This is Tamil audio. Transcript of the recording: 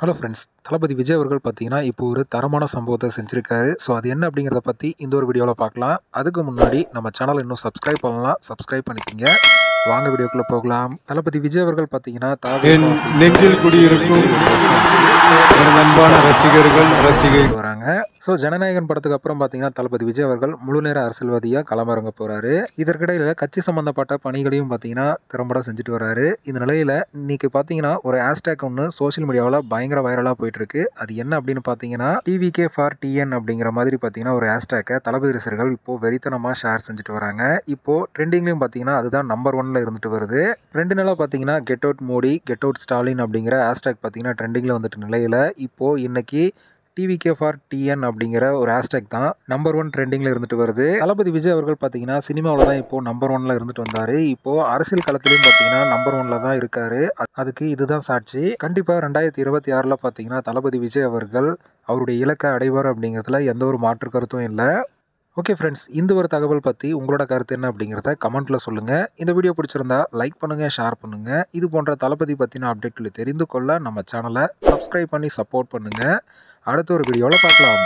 ஹலோ ஃப்ரெண்ட்ஸ், தளபதி விஜய் அவர்கள் பார்த்தீங்கன்னா, இப்போ ஒரு தரமான சம்பவத்த செஞ்சிருக்காரு. ஸோ அது என்ன அப்படிங்கிறத பத்தி இந்த ஒரு வீடியோல பார்க்கலாம். அதுக்கு முன்னாடி நம்ம சேனல இன்னும் சப்ஸ்கிரைப் பண்ணலனா, சப்ஸ்கிரைப் பண்ணிக்கங்க. வாங்க வீடியோக்குள்ள போகலாம். தளபதி விஜய் அவர்கள் பார்த்தீங்கன்னா, என் நெஞ்சில் குடியிருக்கும் எனது அன்பான ரசிகர்கள் வராங்க. ஸோ ஜனநாயகன் படத்துக்கு அப்புறம் பார்த்தீங்கன்னா, தளபதி விஜய் அவர்கள் முழுநேர அரசியல்வாதியா களமிறங்க போறாரு. இதற்கிடையில கட்சி சம்பந்தப்பட்ட பணிகளையும் பார்த்தீங்கன்னா, திறம்பட செஞ்சுட்டு வராரு. இந்த நிலையில இன்னைக்கு பார்த்தீங்கன்னா, ஒரு ஹேஷ்டேக் ஒன்று சோஷியல் மீடியாவில் பயங்கர வைரலா போயிட்டு இருக்கு. அது என்ன அப்படின்னு பார்த்தீங்கன்னா, டிவிகே ஃபார் டிஎன் அப்படிங்கிற மாதிரி பார்த்தீங்கன்னா ஒரு ஹேஷ்டேக்கை தளபதி ரசிகர்கள் இப்போ வெறித்தனமா ஷேர் செஞ்சுட்டு வராங்க. இப்போ ட்ரெண்டிங்லையும் பார்த்தீங்கன்னா, அதுதான் நம்பர் 1ல இருந்துட்டு வருது. 2 நாளா பார்த்தீங்கன்னா, get out Modi, get out Stalin அப்படிங்கிற ஹேஷ்டேக் பார்த்தீங்கன்னா ட்ரெண்டிங்ல வந்துட்டு நிலையில இப்போ இன்னைக்கு டிவிகே ஃபார் டிஎன் அப்படிங்கிற ஒரு ஹேஷ்டேக் தான் நம்பர் 1 ட்ரெண்டிங்ல இருந்துட்டு வருது. தளபதி விஜய் அவர்கள் பார்த்தீங்கன்னா சினிமாவில் தான் இப்போ நம்பர் 1ல இருந்துட்டு வந்தாரு. இப்போ அரசியல் களத்திலையும் பார்த்தீங்கன்னா நம்பர் 1ல தான் இருக்காரு. அதுக்கு இதுதான் சாட்சி. கண்டிப்பா 2026ல பார்த்தீங்கன்னா தளபதி விஜய் அவர்கள் அவருடைய இலக்கை அடைவார் அப்படிங்கிறதுல எந்த ஒரு மாற்று கருத்தும் இல்லை. ஓகே ஃப்ரெண்ட்ஸ், இந்த ஒரு தகவல் பற்றி உங்களோட கருத்து என்ன அப்படிங்கிறத கமெண்ட்டில் சொல்லுங்கள். இந்த வீடியோ பிடிச்சிருந்தா லைக் பண்ணுங்கள், ஷேர் பண்ணுங்கள். இது போன்ற தளபதி பற்றின அப்டேட்களை தெரிந்து கொள்ள நம்ம சேனலை சப்ஸ்கிரைப் பண்ணி சப்போர்ட் பண்ணுங்கள். அடுத்த ஒரு வீடியோவில் பார்க்கலாம்.